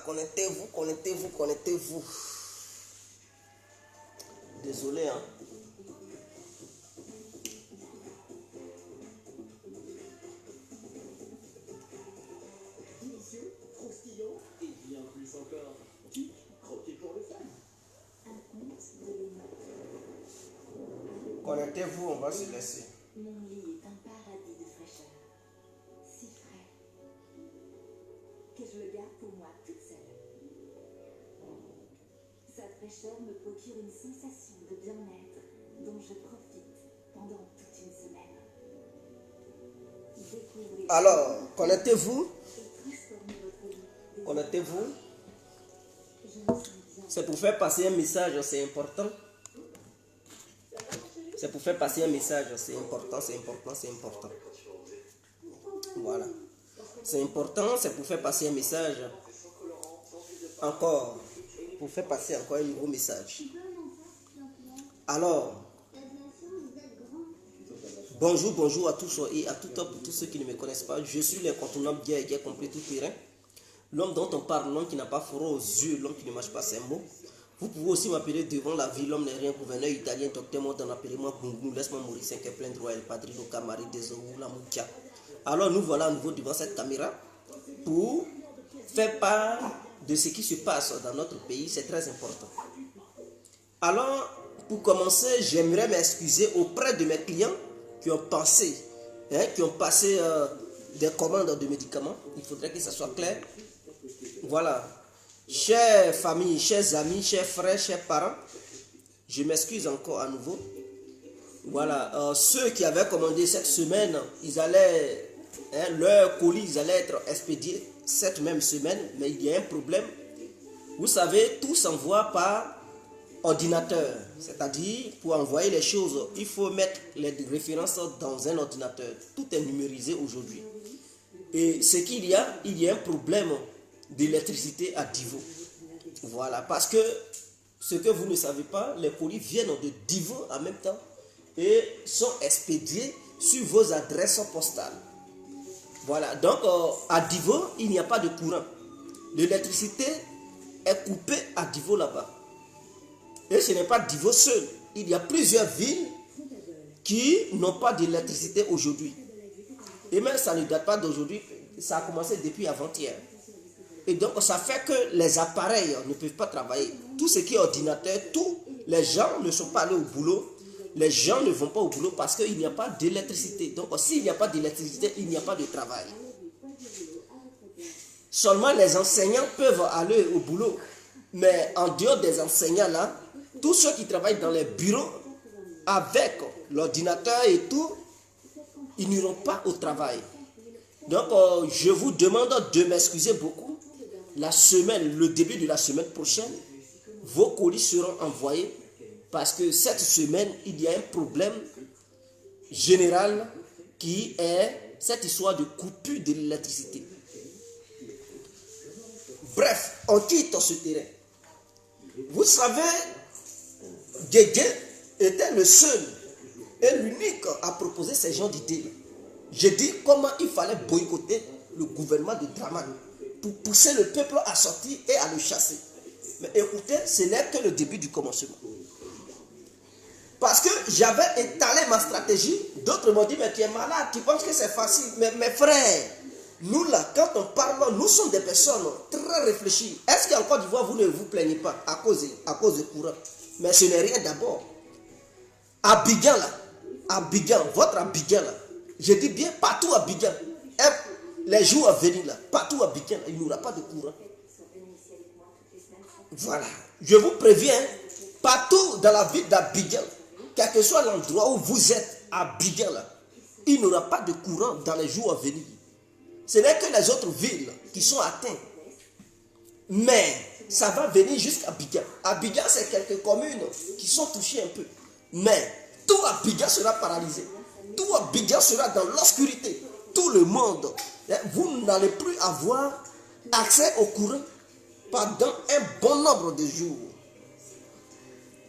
connectez-vous, connectez-vous, connectez-vous. Désolé, hein. Délicieux, croustillant et bien plus encore. Croquez pour le fun. Un conte de Léna. Connectez-vous, on va se laisser. Mon lit est un paradis de fraîcheur. Si frais. Que je le garde pour moi toute seule. Sa fraîcheur me procure une sensation de bien-être dont je profite pendant toute une semaine. Découvrez Alors, connectez-vous. et transformez votre lit. Connectez-vous. Je me sens bien. C'est pour faire passer un message, c'est important. C'est pour faire passer un message, c'est important, c'est important, c'est important. Voilà. C'est important, c'est pour faire passer un message. Encore. Pour faire passer encore un nouveau message. Alors, bonjour à tous et à toutes pour tous ceux qui ne me connaissent pas. Je suis l'incontournable Guerre qui a compris tout terrain. L'homme dont on parle, l'homme qui n'a pas froid aux yeux, l'homme qui ne mâche pas ses mots. Vous pouvez aussi m'appeler devant la vie, l'homme n'est rien, gouverneur italien, docteur Mordan, appelez-moi Gungu, laisse-moi mourir 5 et plein droit, El Padrino, Camari, Desorou, la Moukia. Alors nous voilà à nouveau devant cette caméra pour faire part de ce qui se passe dans notre pays, c'est très important. Alors, pour commencer, j'aimerais m'excuser auprès de mes clients qui ont passé des commandes de médicaments. Il faudrait que ça soit clair. Voilà. Chères familles, chers amis, chers frères, chers parents, je m'excuse encore à nouveau. Voilà, ceux qui avaient commandé cette semaine, ils allaient, leurs colis, ils allaient être expédiés cette même semaine, mais il y a un problème. Vous savez, tout s'envoie par ordinateur, c'est-à-dire pour envoyer les choses, il faut mettre les références dans un ordinateur. Tout est numérisé aujourd'hui. Et ce qu'il y a un problème d'électricité à Divo. Voilà, parce que ce que vous ne savez pas, les colis viennent de Divo en même temps et sont expédiés sur vos adresses postales. Voilà, donc à Divo, il n'y a pas de courant. L'électricité est coupée à Divo là-bas. Et ce n'est pas Divo seul. Il y a plusieurs villes qui n'ont pas d'électricité aujourd'hui. Et même ça ne date pas d'aujourd'hui, ça a commencé depuis avant-hier. Et donc, ça fait que les appareils ne peuvent pas travailler. Tout ce qui est ordinateur, tous les gens ne sont pas allés au boulot. Les gens ne vont pas au boulot parce qu'il n'y a pas d'électricité. Donc, s'il n'y a pas d'électricité, il n'y a pas de travail. Seulement les enseignants peuvent aller au boulot. Mais en dehors des enseignants là, tous ceux qui travaillent dans les bureaux avec l'ordinateur et tout, ils n'iront pas au travail. Donc, je vous demande de m'excuser beaucoup. La semaine, le début de la semaine prochaine, vos colis seront envoyés parce que cette semaine, il y a un problème général qui est cette histoire de coupure de l'électricité. Bref, on quitte ce terrain. Vous savez, Guégué était le seul et l'unique à proposer ces genres d'idées. J'ai dit comment il fallait boycotter le gouvernement de Dramane pour pousser le peuple à sortir et à le chasser. Mais écoutez, ce n'est que le début du commencement. Parce que j'avais étalé ma stratégie, d'autres m'ont dit, mais tu es malade, tu penses que c'est facile. Mais mes frères, nous là, quand on parle, nous sommes des personnes très réfléchies. Est-ce qu'en Côte d'Ivoire, vous ne vous plaignez pas à cause du courant? Mais ce n'est rien d'abord. Abidjan là, Abidjan, votre Abidjan là, je dis bien partout à Abidjan, les jours à venir là, partout à Abidjan, il n'y aura pas de courant. Voilà, je vous préviens, partout dans la ville d'Abidjan, quel que soit l'endroit où vous êtes à Abidjan là, il n'y aura pas de courant dans les jours à venir. Ce n'est que les autres villes qui sont atteintes. Mais ça va venir jusqu'à Abidjan. Abidjan, c'est quelques communes qui sont touchées un peu. Mais tout Abidjan sera paralysé. Tout Abidjan sera dans l'obscurité. Tout le monde. Vous n'allez plus avoir accès au courant pendant un bon nombre de jours.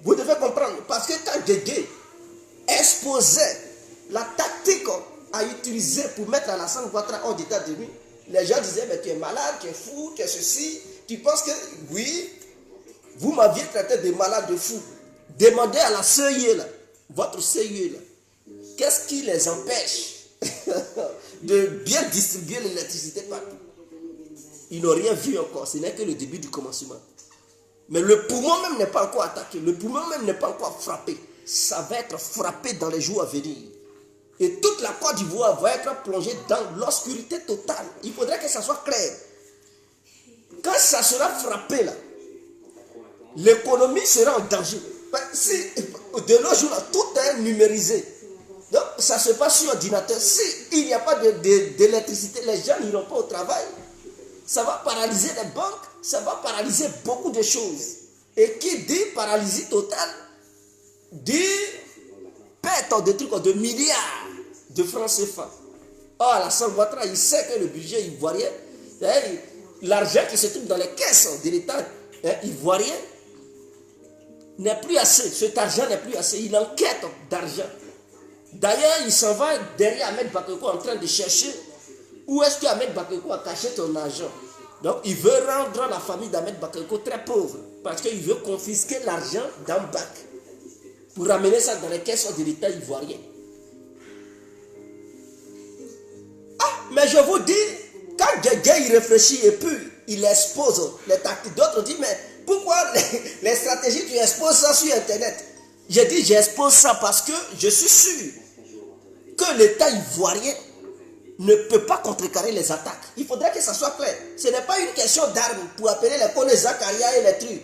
Vous devez comprendre. Parce que quand Guégué exposait la tactique à utiliser pour mettre Alassane Ouattara hors d'état de nuit, les gens disaient, mais tu es malade, tu es fou, tu es ceci, Tu penses que, oui, vous m'aviez traité de malade de fou. Demandez à la CIE, là, votre CIE, là, qu'est-ce qui les empêche de bien distribuer l'électricité partout? Ils n'ont rien vu encore, ce n'est que le début du commencement. Mais le poumon même n'est pas encore attaqué, le poumon même n'est pas encore frappé. Ça va être frappé dans les jours à venir. Et toute la Côte d'Ivoire va être plongée dans l'obscurité totale. Il faudrait que ça soit clair. Quand ça sera frappé là, l'économie sera en danger. De nos jours, tout est numérisé. Donc, ça se passe sur ordinateur. S'il n'y a pas d'électricité, les gens n'iront pas au travail. Ça va paralyser les banques, ça va paralyser beaucoup de choses. Et qui dit paralysie totale, dit perte de trucs de milliards de francs CFA. Or, Alassane Ouattara, il sait que le budget ivoirien, l'argent qui se trouve dans les caisses de l'État ivoirien, n'est plus assez. Cet argent n'est plus assez. Il enquête d'argent. D'ailleurs, il s'en va derrière Ahmed Bakayoko en train de chercher où est-ce qu'Ahmed Bakayoko a caché ton argent. Donc, il veut rendre la famille d'Ahmed Bakayoko très pauvre parce qu'il veut confisquer l'argent d'un bac pour ramener ça dans les caisses de l'État ivoirien. Ah, mais je vous dis, quand quelqu'un y réfléchit et puis il expose les tactiques, d'autres disent, mais pourquoi les stratégies, tu exposes ça sur Internet? J'ai dit, j'expose ça parce que je suis sûr que l'État ivoirien ne peut pas contrecarrer les attaques. Il faudrait que ça soit clair. Ce n'est pas une question d'armes pour appeler les Kone Zakaria et les trucs.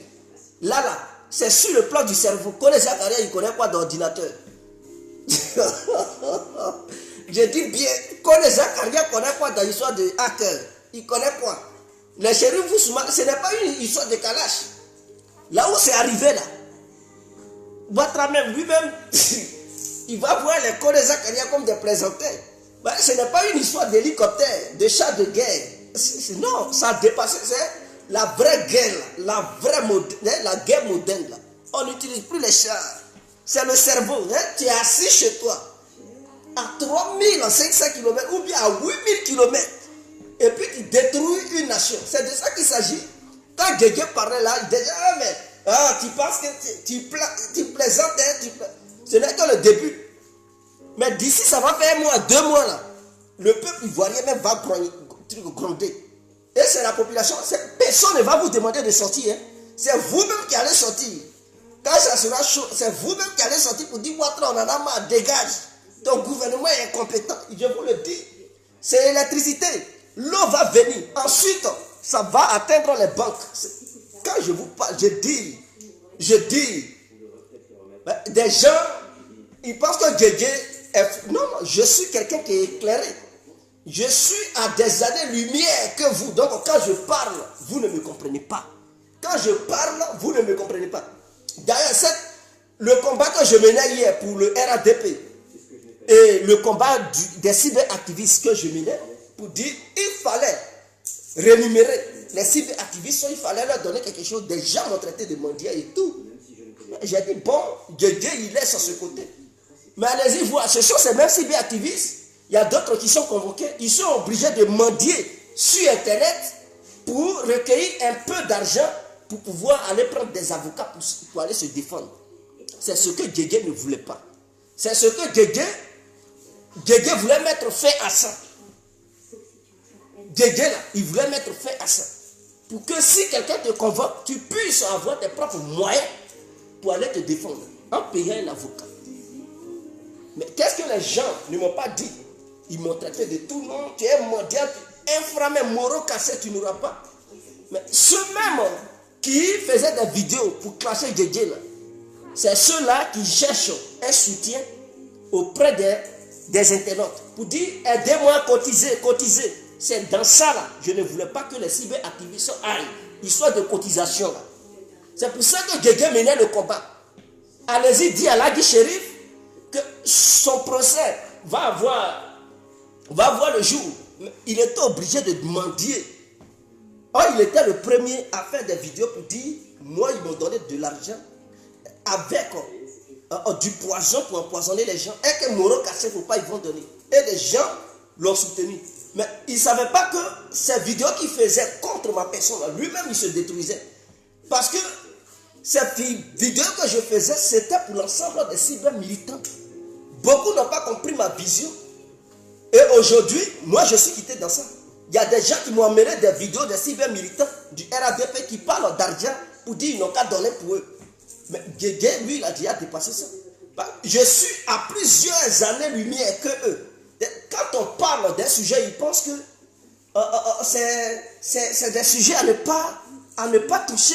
Là, c'est sur le plan du cerveau. Kone Zakaria, il connaît quoi d'ordinateur? Je dis bien, Kone Zakaria connaît quoi dans l'histoire de hacker? Il connaît quoi? Les shérifs Ousmane, ce n'est pas une histoire de Kalash. Là où c'est arrivé là, Ouattara même lui-même, il va voir les Kone Zakaria comme des plaisantins. Ben, ce n'est pas une histoire d'hélicoptère, de chars de guerre. Non, ça a dépassé. C'est la vraie guerre, la guerre moderne. Là. On n'utilise plus les chars. C'est le cerveau. Hein? Tu es assis chez toi, à 3500 km ou bien à 8000 km. Et puis tu détruis une nation. C'est de ça qu'il s'agit. Quand Guégué parlait là, il disait, ah mais tu penses que tu plaisantes, hein, ce n'est que le début. Mais d'ici, ça va faire 1 mois, 2 mois là. Le peuple ivoirien même va gronder. Et c'est la population. Personne ne va vous demander de sortir. Hein. C'est vous-même qui allez sortir. Quand ça sera chaud, c'est vous-même qui allez sortir pour dire, Ouattara, on en a marre, dégage. Ton gouvernement est incompétent. Je vous le dis. C'est l'électricité. L'eau va venir. Ensuite, ça va atteindre les banques. Quand je vous parle, je dis, des gens, ils pensent que Guégué est... Non, je suis quelqu'un qui est éclairé. Je suis à des années-lumière que vous. Donc, quand je parle, vous ne me comprenez pas. Quand je parle, vous ne me comprenez pas. D'ailleurs, le combat que je menais hier pour le RADP et le combat des cyberactivistes que je menais, pour dire il fallait rémunérer les cyberactivistes, il fallait leur donner quelque chose. Des gens m'ont traité de mendiant et tout. J'ai dit, bon, Dieu, il est sur ce côté. Mais allez-y voir, ce sont ces mêmes cyberactivistes. Il y a d'autres qui sont convoqués. Ils sont obligés de mendier sur Internet pour recueillir un peu d'argent pour pouvoir aller prendre des avocats pour aller se défendre. C'est ce que Guégué ne voulait pas. C'est ce que Guégué voulait mettre fin à ça. Guégué, là, il voulait mettre fin à ça. Pour que si quelqu'un te convoque, tu puisses avoir tes propres moyens pour aller te défendre en payant un avocat. Mais qu'est-ce que les gens ne m'ont pas dit? Ils m'ont traité de tout le monde. Tu es mondial, inframé, moraux cassé, tu n'auras pas. Mais ceux même qui faisaient des vidéos pour clasher Guégué, c'est ceux-là qui cherchent un soutien auprès des internautes pour dire aidez-moi à cotiser. C'est dans ça là, je ne voulais pas que les cyberactivistes aillent. Histoire de cotisation là. C'est pour ça que Guégué menait le combat. Allez-y, dit à Lagui Chérif que son procès va avoir le jour. Il était obligé de mendier. Or, il était le premier à faire des vidéos pour dire moi, ils m'ont donné de l'argent avec du poison pour empoisonner les gens. Et que Moro Kassé, il ne faut pas, ils vont donner. Et les gens l'ont soutenu. Mais il ne savait pas que ces vidéos qu'il faisait contre ma personne, lui-même, il se détruisait. Parce que ces vidéos que je faisais, c'était pour l'ensemble des cyber-militants. Beaucoup n'ont pas compris ma vision. Et aujourd'hui, moi, je suis quitté dans ça. Il y a des gens qui m'ont amené des vidéos des cyber-militants du RADP qui parlent d'argent pour dire qu'ils n'ont qu'à donner pour eux. Mais Guégué, lui, il a déjà dépassé ça. Je suis à plusieurs années-lumière que eux. Quand on parle d'un sujet, ils pensent que c'est des sujets à ne pas toucher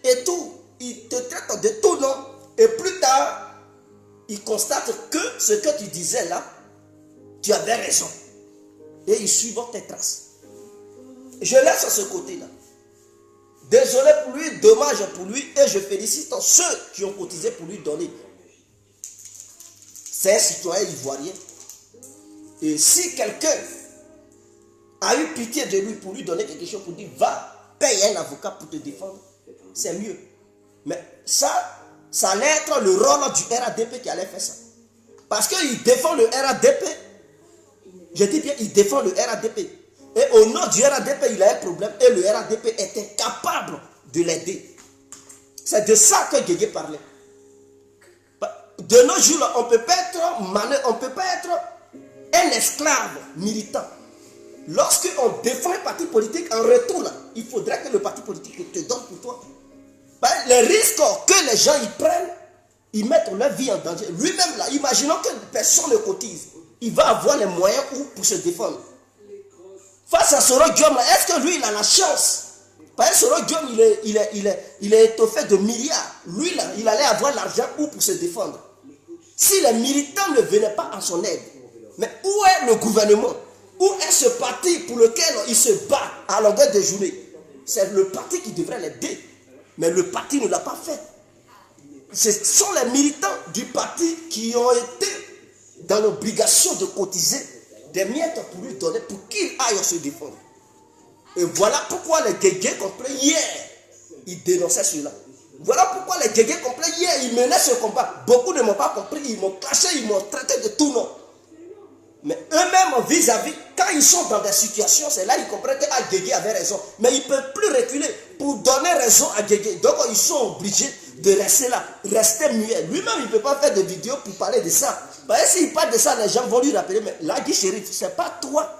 et tout. Ils te traitent de tout, non? Et plus tard, ils constatent que ce que tu disais là, tu avais raison. Et ils suivent tes traces. Je laisse ce côté-là. Désolé pour lui, dommage pour lui, et je félicite ceux qui ont cotisé pour lui donner. C'est un citoyen ivoirien. Et si quelqu'un a eu pitié de lui pour lui donner quelque chose, pour dire va, paye un avocat pour te défendre, c'est mieux. Mais ça allait être le rôle du RADP qui allait faire ça. Parce qu'il défend le RADP. Je dis bien, il défend le RADP. Et au nom du RADP, il a un problème. Et le RADP était capable de l'aider. C'est de ça que Guégué parlait. De nos jours, on ne peut pas être un esclave militant. Lorsqu'on défend un parti politique, en retour, là, il faudrait que le parti politique te donne pour toi. Les risques que les gens y prennent, ils mettent leur vie en danger. Lui-même, là, imaginons que personne ne cotise. Il va avoir les moyens pour se défendre. Face à Soro Guillaume, est-ce que lui, il a la chance? Parce que Soro Guillaume, il est étoffé de milliards. Lui, là, il allait avoir l'argent pour se défendre. Si les militants ne venaient pas à son aide, mais où est le gouvernement? Où est ce parti pour lequel il se bat à longueur de journée? C'est le parti qui devrait l'aider. Mais le parti ne l'a pas fait. Ce sont les militants du parti qui ont été dans l'obligation de cotiser des miettes pour lui donner, pour qu'il aille se défendre. Et voilà pourquoi les Guégués complets hier, ils dénonçaient cela. Voilà pourquoi les Guégués complets hier, ils menaient ce combat. Beaucoup ne m'ont pas compris, ils m'ont clashé, ils m'ont traité de tout nom. Mais eux-mêmes, vis-à-vis, quand ils sont dans des situations, c'est là qu'ils comprennent que Guégué avait raison. Mais ils ne peuvent plus reculer pour donner raison à Guégué. Donc ils sont obligés de rester là, rester muets. Lui-même, il ne peut pas faire de vidéos pour parler de ça. Parce que s'il parle de ça, les gens vont lui rappeler, mais là, Guy Chérif, ce n'est pas toi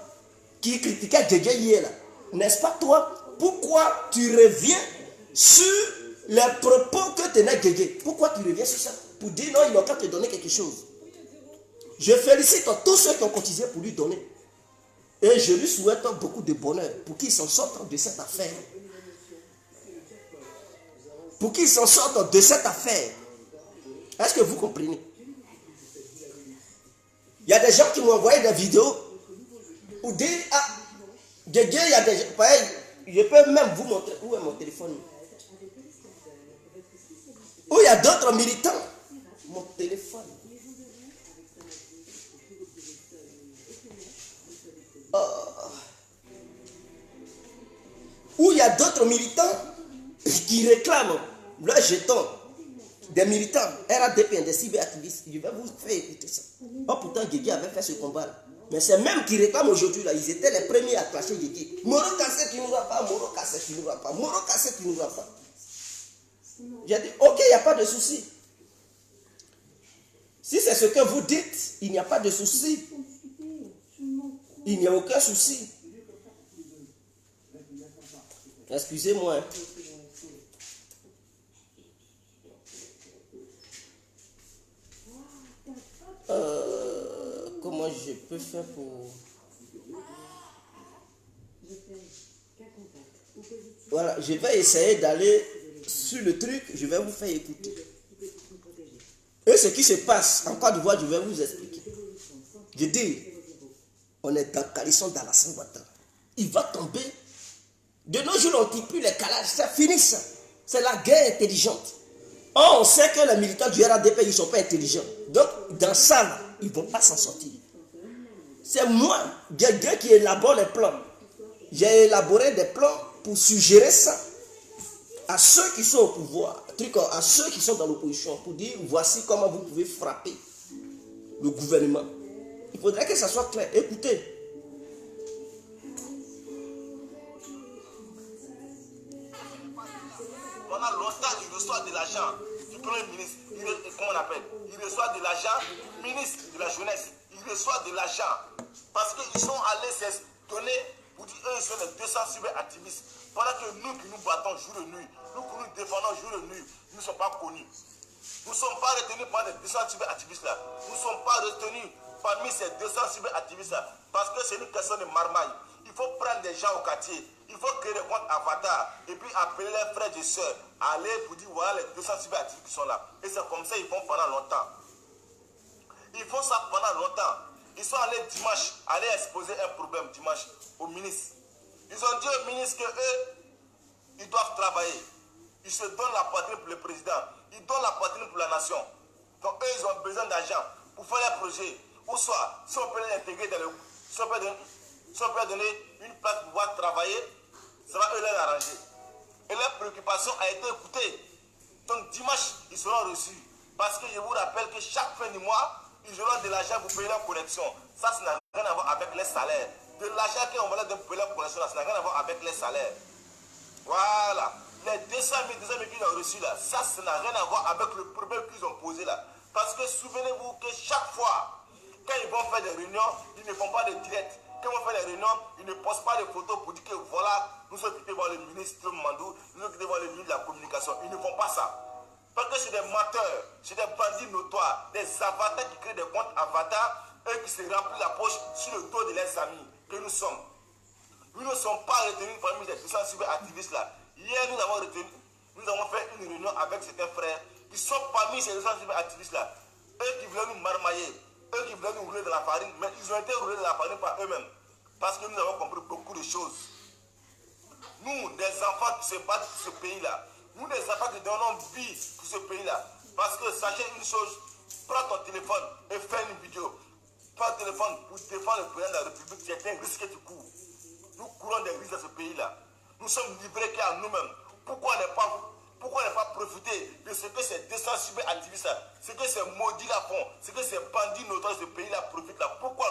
qui critiquais Guégué hier là. N'est-ce pas toi? Pourquoi tu reviens sur les propos que tenait Guégué? Pourquoi tu reviens sur ça? Pour dire non, il n'a qu'à te donner quelque chose. Je félicite tous ceux qui ont cotisé pour lui donner. Et je lui souhaite beaucoup de bonheur pour qu'il s'en sorte de cette affaire. Pour qu'il s'en sorte de cette affaire. Est-ce que vous comprenez? Il y a des gens qui m'ont envoyé des vidéos pour dire, ah, Guégué, il y a des gens, je peux même vous montrer, où est mon téléphone? Où il y a d'autres militants. Mon téléphone. Où il y a d'autres militants qui réclament leur jeton, des militants RADP, des cyberactivistes. Je vais vous faire écouter ça. Oh, pourtant, Guégué avait fait ce combat-là. Mais c'est même qui réclament aujourd'hui, là, ils étaient les premiers à clasher Guégué. Moro Kassé, tu nous vas pas, Moro Kassé, tu nous vas pas, Moro Kassé, tu nous vas pas. J'ai dit, ok, il n'y a pas de souci. Si c'est ce que vous dites, il n'y a pas de souci. Il n'y a aucun souci. Excusez-moi. Comment je peux faire pour... Voilà, je vais essayer d'aller sur le truc, je vais vous faire écouter. Et ce qui se passe en Côte d'Ivoire, je vais vous expliquer. Je dis, on est dans Calisson dans la Ouattara. Il va tomber. De nos jours, on ne tire plus les calages. C'est fini ça. C'est la guerre intelligente. Or, on sait que les militants du RADP, ils ne sont pas intelligents. Donc, dans ça, là, ils ne vont pas s'en sortir. C'est moi, quelqu'un qui élabore les plans. J'ai élaboré des plans pour suggérer ça à ceux qui sont au pouvoir, à ceux qui sont dans l'opposition, pour dire, voici comment vous pouvez frapper le gouvernement. Il faudrait que ça soit clair. Écoutez, reçoit de l'argent du Premier ministre. Comment on appelle? Il reçoit de l'argent, ministre de la jeunesse. Il reçoit de l'argent. Parce qu'ils sont allés se donner, vous dites, eux, ils sont les 200 cyberactivistes. Pendant que nous qui nous battons jour et nuit, nous qui nous défendons jour et nuit, nous ne sommes pas connus. Nous ne sommes pas retenus par les 200 cyberactivistes là. Nous ne sommes pas retenus parmi ces 200 cyberactivistes là. Parce que c'est une question de marmaille. Il faut prendre des gens au quartier. Il faut créer des comptes avatars. Et puis appeler les frères et sœurs. Aller pour dire voilà les 200 cyberactivistes qui sont là. Et c'est comme ça ils font pendant longtemps. Ils font ça pendant longtemps. Ils sont allés dimanche, aller exposer un problème dimanche au ministre. Ils ont dit au ministre qu'eux, ils doivent travailler. Ils se donnent la poitrine pour le président. Ils donnent la poitrine pour la nation. Donc eux, ils ont besoin d'argent pour faire les projets. Ou soit, si on peut les intégrer dans le... Si on peut donner une place pour pouvoir travailler, ça va eux les arranger. Et leur préoccupation a été écoutée. Donc dimanche, ils seront reçus. Parce que je vous rappelle que chaque fin du mois, ils auront de l'argent pour payer leur connexion. Ça n'a rien à voir avec les salaires. De l'argent qu'on va leur donner pour payer leur connexion, ça n'a rien à voir avec les salaires. Voilà. Les 200 000 qu'ils ont reçus là, ça n'a rien à voir avec le problème qu'ils ont posé là. Parce que souvenez-vous que chaque fois, quand ils vont faire des réunions, ils ne font pas de direct. Quand ils vont faire des réunions, ils ne postent pas de photos pour dire que voilà, nous sommes quittés voir le ministre Mandou, nous sommes quittés voir le ministre de la communication. Ils ne font pas ça. Parce que c'est des menteurs, c'est des bandits notoires, des avatars qui créent des comptes avatars, eux qui se remplissent la poche sur le dos de leurs amis que nous sommes. Nous ne sommes pas retenus parmi les 200 cyberactivistes là. Hier, nous avons fait une réunion avec certains frères qui sont parmi ces 200 cyberactivistes là. Eux qui voulaient nous marmailler, eux qui voulaient nous rouler de la farine, mais ils ont été roulés de la farine par eux-mêmes. Parce que nous avons compris beaucoup de choses. Nous, des enfants qui se battent pour ce pays-là, nous, des enfants qui donnons vie pour ce pays-là. Parce que sachez une chose, prends ton téléphone et fais une vidéo. Prends ton téléphone pour défendre le président de la République, c'est un risque que tu cours. Nous courons des risques dans ce pays-là. Nous sommes livrés qu'à nous-mêmes. Pourquoi ne pas profiter de ce que ces 200 cyberactivistes, ce que ces maudits-là font, ce que ces bandits notoires de ce pays-là profitent là? Pourquoi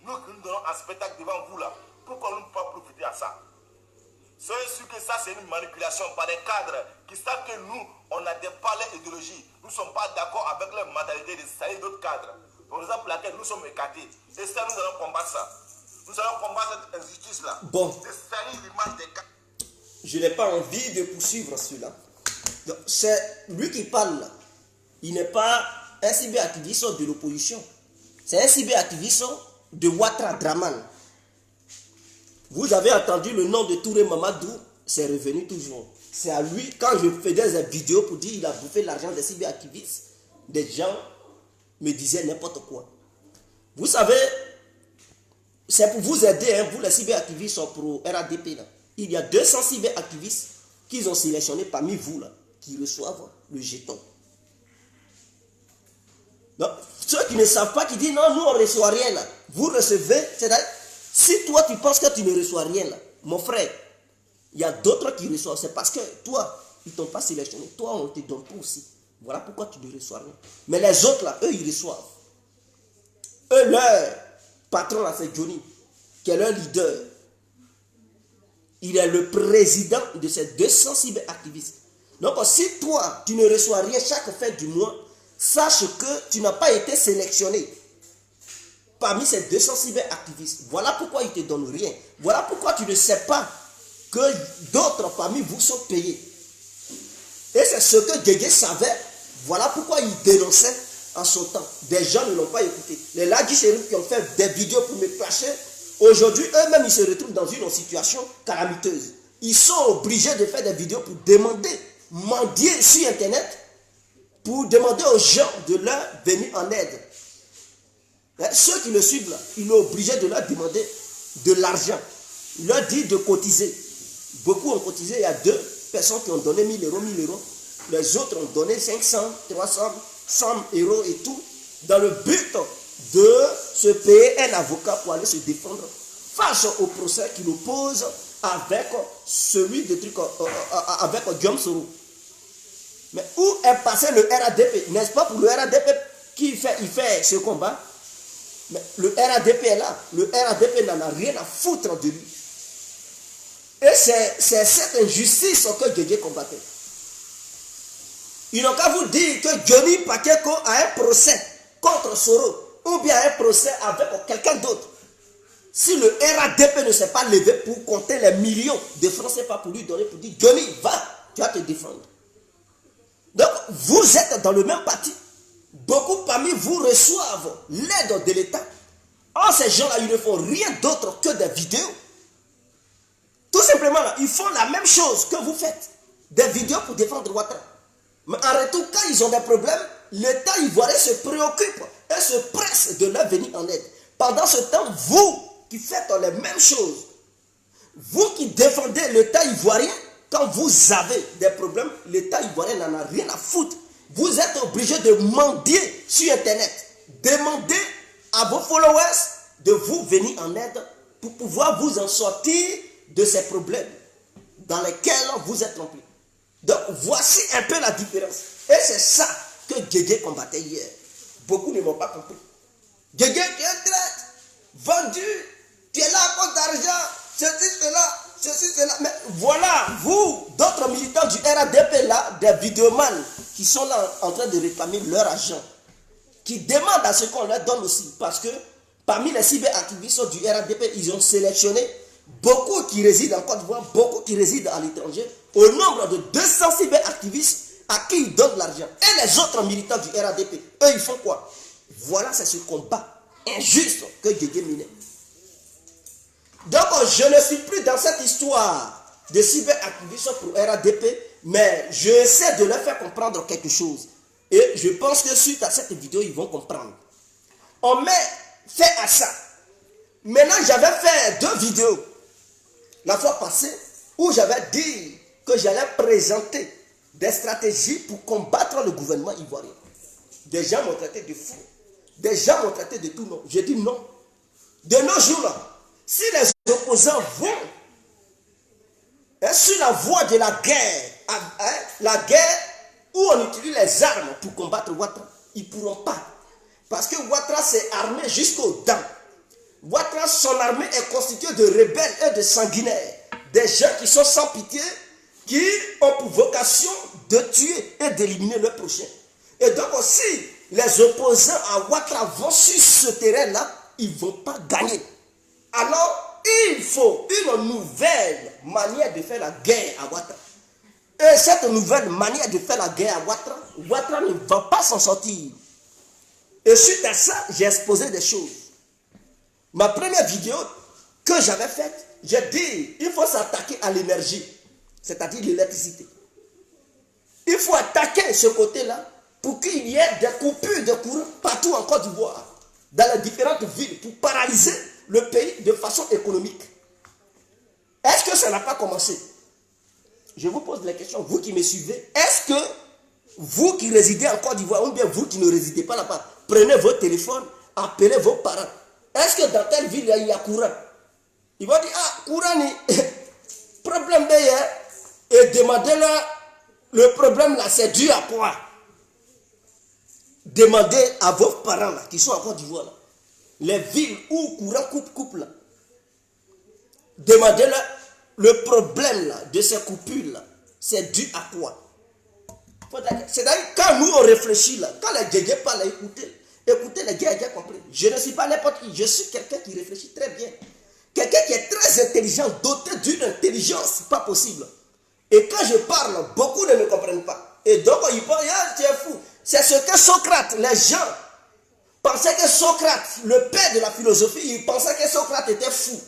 nous qui nous donnons un spectacle devant vous là, pourquoi nous ne pouvons pas profiter à ça? Soyez sûr que ça c'est une manipulation par des cadres qui savent que nous, on a des palais idéologiques. Nous ne sommes pas d'accord avec leur mentalité de salir d'autres cadres. Pour exemple, pour laquelle nous sommes écartés. Et ça, nous allons combattre ça. Nous allons combattre cette injustice-là. Bon. De salir l'image des cadres. Je n'ai pas envie de poursuivre cela. C'est lui qui parle là. Il n'est pas un cyberactiviste de l'opposition. C'est un cyberactiviste de Ouattara Draman. Vous avez entendu le nom de Touré Mamadou, c'est revenu toujours. C'est à lui, quand je faisais des vidéos pour dire qu'il a bouffé l'argent des cyberactivistes, des gens me disaient n'importe quoi. Vous savez, c'est pour vous aider, hein, vous les cyberactivistes sont pour RADP là. Il y a 200 cyberactivistes qu'ils ont sélectionnés parmi vous là, qui reçoivent le jeton. Donc, ceux qui ne savent pas, qui disent non, nous on ne reçoit rien là. Vous recevez, c'est-à-dire, si toi tu penses que tu ne reçois rien là, mon frère, il y a d'autres qui reçoivent. C'est parce que toi, ils ne t'ont pas sélectionné. Toi, on te donne pas aussi. Voilà pourquoi tu ne reçois rien. Mais les autres là, eux, ils reçoivent. Eux, leur patron là, c'est Johnny, qui est leur leader. Il est le président de ces 200 cyberactivistes. Donc, si toi, tu ne reçois rien chaque fin du mois, sache que tu n'as pas été sélectionné parmi ces 200 cyberactivistes. Voilà pourquoi ils ne te donnent rien. Voilà pourquoi tu ne sais pas que d'autres parmi vous sont payés. Et c'est ce que Guégué savait. Voilà pourquoi il dénonçait en son temps. Des gens ne l'ont pas écouté. Les Ladji Chérif qui ont fait des vidéos pour me clasher, aujourd'hui, eux-mêmes, ils se retrouvent dans une situation calamiteuse. Ils sont obligés de faire des vidéos pour demander, mendier sur Internet, pour demander aux gens de leur venir en aide. Ceux qui le suivent, là, ils sont obligés de leur demander de l'argent. Il leur dit de cotiser. Beaucoup ont cotisé. Il y a 2 personnes qui ont donné 1000 euros, 1000 euros. Les autres ont donné 500, 300, 100 euros et tout, dans le but de se payer un avocat pour aller se défendre face au procès qu'il oppose avec celui de truc, avec Guillaume Soro. Mais où est passé le RADP? N'est-ce pas pour le RADP qui fait ce combat? Mais le RADP est là. Le RADP n'en a rien à foutre de lui. Et c'est cette injustice que Guégué combattait. Ils n'ont qu'à vous dire que Johnny Pakeko a un procès contre Soro ou bien un procès avec quelqu'un d'autre. Si le RADP ne s'est pas levé pour compter les millions de francs CFA pour lui donner, pour dire Johnny, va, tu vas te défendre. Donc, vous êtes dans le même parti. Beaucoup parmi vous reçoivent l'aide de l'État. Or, ces gens-là, ils ne font rien d'autre que des vidéos. Tout simplement, là, ils font la même chose que vous faites. Des vidéos pour défendre Ouattara. Mais en retour, quand ils ont des problèmes, l'État ivoirien se préoccupe et se presse de leur venir en aide. Pendant ce temps, vous qui faites les mêmes choses, vous qui défendez l'État ivoirien, quand vous avez des problèmes, l'État ivoirien n'en a rien à foutre. Vous êtes obligé de mendier sur Internet. Demandez à vos followers de vous venir en aide pour pouvoir vous en sortir de ces problèmes dans lesquels vous êtes remplis. Donc, voici un peu la différence. Et c'est ça que Guégué combattait hier. Beaucoup ne m'ont pas compris. Guégué, tu es traite, vendu, tu es là à cause d'argent, ceci, cela. Mais voilà, vous, d'autres militants du RADP là, des vidéomans qui sont là en train de réclamer leur argent, qui demandent à ce qu'on leur donne aussi. Parce que parmi les cyberactivistes du RADP, ils ont sélectionné beaucoup qui résident en Côte d'Ivoire, beaucoup qui résident à l'étranger, au nombre de 200 cyberactivistes à qui ils donnent l'argent. Et les autres militants du RADP, eux, ils font quoi? Voilà, c'est ce combat injuste que Guégué menait. Donc, je ne suis plus dans cette histoire de cyberactivisme pour RADP, mais j'essaie de leur faire comprendre quelque chose. Et je pense que suite à cette vidéo, ils vont comprendre. On met fait à ça. Maintenant, j'avais fait 2 vidéos la fois passée où j'avais dit que j'allais présenter des stratégies pour combattre le gouvernement ivoirien. Des gens m'ont traité de fou. Des gens m'ont traité de tout nom. J'ai dit non. De nos jours là, si les opposants vont sur la voie de la guerre, la guerre où on utilise les armes pour combattre Ouattara, ils ne pourront pas. Parce que Ouattara s'est armé jusqu'aux dents. Ouattara, son armée est constituée de rebelles et de sanguinaires. Des gens qui sont sans pitié, qui ont pour vocation de tuer et d'éliminer le prochain. Et donc aussi, les opposants à Ouattara vont sur ce terrain-là, ils ne vont pas gagner. Alors, il faut une nouvelle manière de faire la guerre à Ouattara. Et cette nouvelle manière de faire la guerre à Ouattara, Ouattara ne va pas s'en sortir. Et suite à ça, j'ai exposé des choses. Ma première vidéo que j'avais faite, j'ai dit, il faut s'attaquer à l'énergie, c'est-à-dire l'électricité. Il faut attaquer ce côté-là pour qu'il y ait des coupures de courant partout en Côte d'Ivoire, dans les différentes villes, pour paralyser le pays de façon économique. Est-ce que ça n'a pas commencé? Je vous pose la question, vous qui me suivez, est-ce que vous qui résidez en Côte d'Ivoire, ou bien vous qui ne résidez pas là-bas, prenez votre téléphone, appelez vos parents. Est-ce que dans telle ville, il y a courant? Ils vont dire, ah, courant, problème d'ailleurs. Et demandez-leur, le problème là, c'est dû à quoi? Demandez à vos parents là, qui sont en Côte d'Ivoire, les villes où courant coupe là. Demandez-leur, le problème là, de ces coupures là, c'est dû à quoi? C'est-à-dire, quand nous on réfléchit là, quand les Guégué parlent, écoutez les gars, j'ai compris. Je ne suis pas n'importe qui, je suis quelqu'un qui réfléchit très bien. Quelqu'un qui est très intelligent, doté d'une intelligence pas possible. Et quand je parle, beaucoup ne me comprennent pas. Et donc, ils pensent, ah, tu es fou. C'est ce que Socrate, les gens pensaient que Socrate, le père de la philosophie, ils pensaient que Socrate était fou.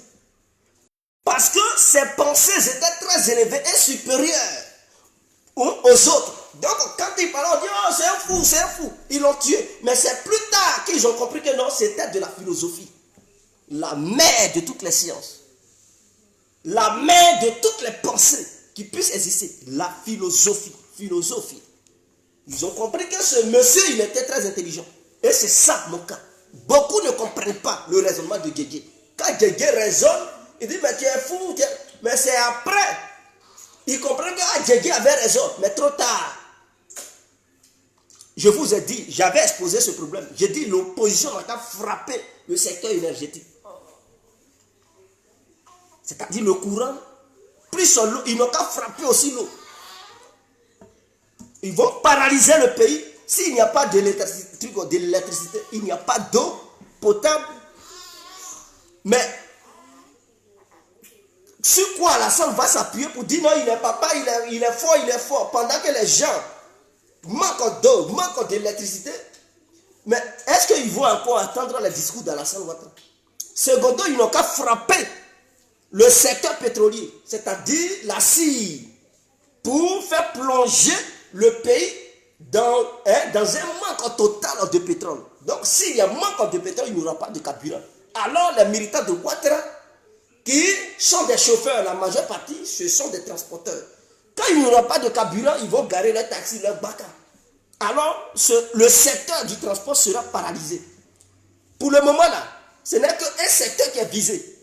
Parce que ses pensées étaient très élevées et supérieures aux autres. Donc, quand ils parlaient, on dit, oh, c'est un fou, c'est un fou. Ils l'ont tué. Mais c'est plus tard qu'ils ont compris que non, c'était de la philosophie. La mère de toutes les sciences. La mère de toutes les pensées qui puissent exister. La philosophie. Philosophie. Ils ont compris que ce monsieur, il était très intelligent. Et c'est ça mon cas. Beaucoup ne comprennent pas le raisonnement de Guégué. Quand Guégué raisonne, il dit, mais tu es fou. Mais c'est après. Ils comprennent que Guégué avait raison, mais trop tard. Je vous ai dit, j'avais exposé ce problème. J'ai dit, l'opposition a frappé le secteur énergétique. C'est-à-dire le courant, plus sur l'eau, ils n'ont qu'à frapper aussi l'eau. Ils vont paralyser le pays. S'il n'y a pas d'électricité, il n'y a pas d'eau potable. Mais sur quoi Alassane va s'appuyer pour dire non, il est papa, il est fort. Pendant que les gens manquent d'eau, manquent d'électricité. Mais est-ce qu'ils vont encore attendre les discours d'Alassane Ouattara? Secondo, ils n'ont qu'à frapper le secteur pétrolier, c'est-à-dire la CIR, pour faire plonger le pays dans un manque total de pétrole. Donc, s'il y a un manque de pétrole, il n'y aura pas de carburant. Alors, les militants de Ouattara, qui sont des chauffeurs, la majeure partie, ce sont des transporteurs. Quand il n'y aura pas de carburant, ils vont garer leurs taxis, leurs baka. Alors, le secteur du transport sera paralysé. Pour le moment là, ce n'est qu'un secteur qui est visé.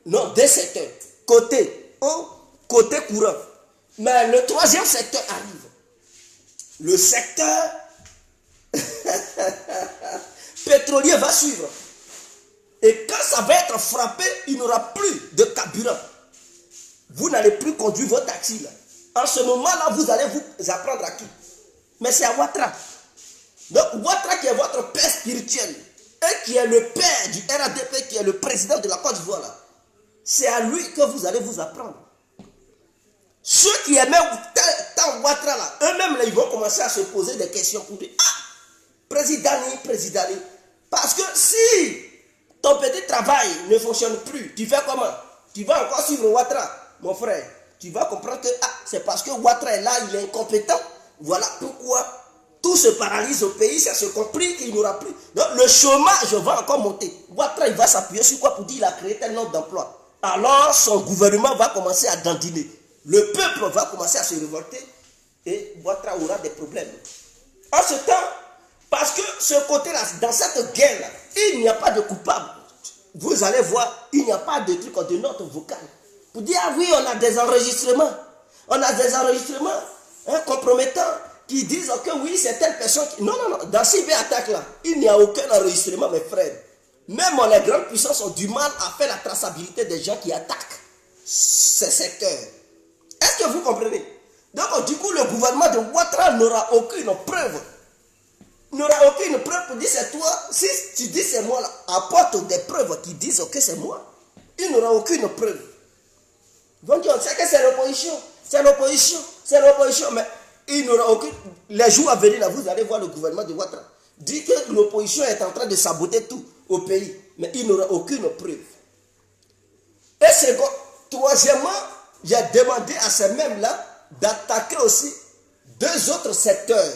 Non, deux secteurs. Côté eau, côté courant. Mais le troisième secteur arrive. Le secteur pétrolier va suivre. Et quand ça va être frappé, il n'y aura plus de carburant. Vous n'allez plus conduire vos taxis là. En ce moment-là, vous allez vous apprendre à qui? Mais c'est à Ouattara. Donc Ouattara qui est votre père spirituel et qui est le père du RADP, qui est le président de la Côte d'Ivoire là. C'est à lui que vous allez vous apprendre. Ceux qui aimaient tant Ouattara là, eux-mêmes là, ils vont commencer à se poser des questions pour dire président. Parce que si ton petit travail ne fonctionne plus, tu fais comment? Tu vas encore suivre Ouattara, mon frère. Tu vas comprendre que c'est parce que Ouattara est là, il est incompétent. Voilà pourquoi tout se paralyse au pays, ça se compris qu'il n'y aura plus. Donc le chômage va encore monter. Ouattara, il va s'appuyer sur quoi pour dire qu'il a créé tel nombre d'emplois. Alors son gouvernement va commencer à dandiner. Le peuple va commencer à se révolter et Ouattara aura des problèmes. En ce temps, parce que ce côté-là, dans cette guerre-là, il n'y a pas de coupable. Vous allez voir, il n'y a pas de truc de notes vocales. Pour dire, ah oui, on a des enregistrements. On a des enregistrements compromettants qui disent que oui, c'est telle personne qui... Non, dans cyberattaque là, il n'y a aucun enregistrement, mes frères. Même les grandes puissances ont du mal à faire la traçabilité des gens qui attaquent ces secteurs. Est-ce que vous comprenez? Donc, du coup, le gouvernement de Ouattara n'aura aucune preuve. N'aura aucune preuve pour dire c'est toi. Si tu dis c'est moi, là, apporte des preuves qui disent que c'est moi. Il n'aura aucune preuve. Ils vont dire, on sait que c'est l'opposition. C'est l'opposition. C'est l'opposition. Mais il n'aura aucune... Les jours à venir, là, vous allez voir le gouvernement de Ouattara dit que l'opposition est en train de saboter tout au pays. Mais il n'aura aucune preuve. Et troisièmement, j'ai demandé à ces mêmes-là d'attaquer aussi deux autres secteurs.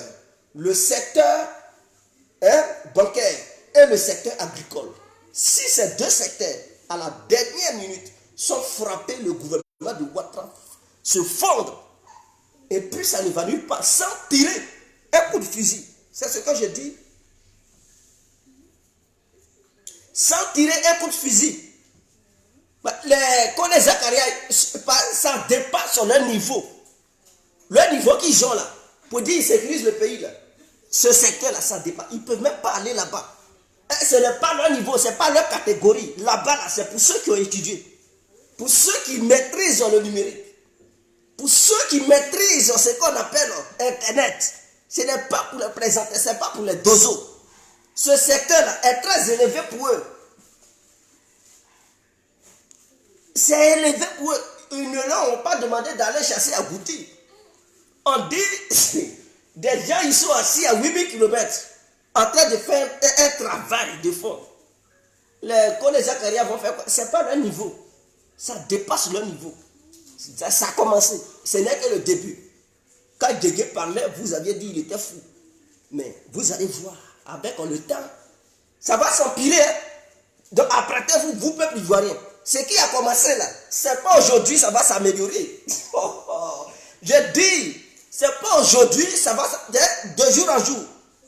Le secteur bancaire et le secteur agricole. Si ces deux secteurs, à la dernière minute, sont frappés, le gouvernement de Ouattara se fondre. Et puis ça ne va nulle part sans tirer un coup de fusil. C'est ce que je dis. Sans tirer un coup de fusil. Les Kone Zakaria, ça dépasse leur niveau. Le niveau qu'ils ont là, pour dire qu'ils sécurisent le pays là. Ce secteur-là, ça dépasse. Ils ne peuvent même pas aller là-bas. Ce n'est pas leur niveau, ce n'est pas leur catégorie. Là-bas, là, c'est pour ceux qui ont étudié. Pour ceux qui maîtrisent le numérique. Pour ceux qui maîtrisent ce qu'on appelle Internet. Ce n'est pas pour les présenter, ce n'est pas pour les dozos. Ce secteur-là est très élevé pour eux. C'est élevé pour eux. Ils ne leur ont pas demandé d'aller chasser à Gouti. On dit... Des gens, ils sont assis à 8000 km en train de faire un travail de fond. Les Kone Zakaria vont faire quoi? Ce n'est pas leur niveau. Ça dépasse leur niveau. Ça a commencé. Ce n'est que le début. Quand Djegué parlait, vous aviez dit qu'il était fou. Mais vous allez voir, avec le temps, ça va s'empirer. Hein? Donc apprêtez-vous, vous, peuple ivoirien. Ce qui a commencé là, ce n'est pas aujourd'hui, ça va s'améliorer. Je dis... C'est pas aujourd'hui, ça va de jour en jour.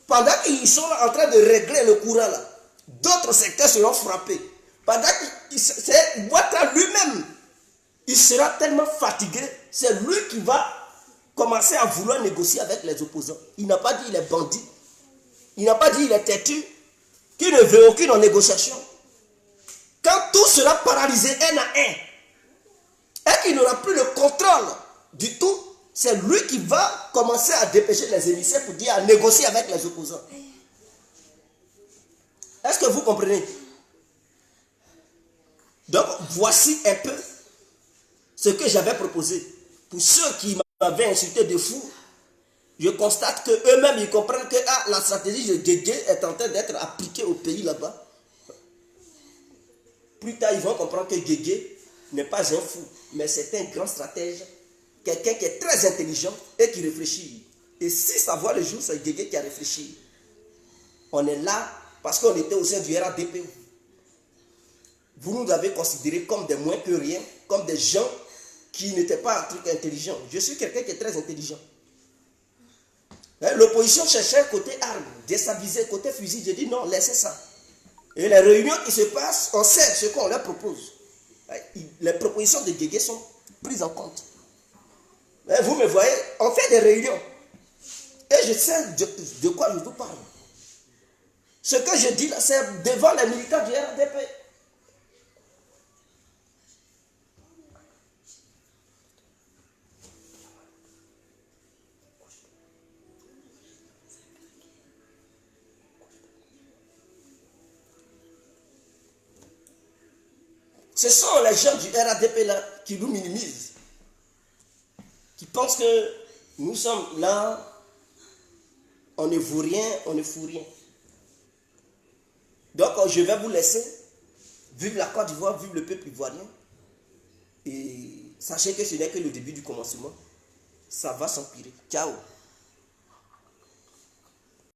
Pendant qu'ils sont en train de régler le courant là, d'autres secteurs seront frappés. Pendant que c'est Ouattara lui-même, il sera tellement fatigué, c'est lui qui va commencer à vouloir négocier avec les opposants. Il n'a pas dit il est bandit, il n'a pas dit il est têtu, qu'il ne veut aucune négociation. Quand tout sera paralysé un à un, et qu'il n'aura plus le contrôle du tout, c'est lui qui va commencer à dépêcher les émissaires pour dire, à négocier avec les opposants. Est-ce que vous comprenez? Donc, voici un peu ce que j'avais proposé. Pour ceux qui m'avaient insulté de fou, je constate qu'eux-mêmes, ils comprennent que la stratégie de Guégué est en train d'être appliquée au pays là-bas. Plus tard, ils vont comprendre que Guégué n'est pas un fou, mais c'est un grand stratège, quelqu'un qui est très intelligent et qui réfléchit. Et si ça voit le jour, c'est Guégué qui a réfléchi. On est là parce qu'on était au sein du RADP. Vous nous avez considérés comme des moins que rien, comme des gens qui n'étaient pas un truc intelligent. Je suis quelqu'un qui est très intelligent. L'opposition cherchait côté armes, déstabiliser côté fusil. J'ai dit non, laissez ça. Et les réunions qui se passent, on sait ce qu'on leur propose. Les propositions de Guégué sont prises en compte. Vous me voyez, on fait des réunions. Et je sais de quoi je vous parle. Ce que je dis là, c'est devant les militants du RDP. Ce sont les gens du RADP là qui nous minimisent, qui pensent que nous sommes là, on ne vaut rien, on ne fout rien. Donc je vais vous laisser, vive la Côte d'Ivoire, vive le peuple ivoirien. Et sachez que ce n'est que le début du commencement, ça va s'empirer. Ciao.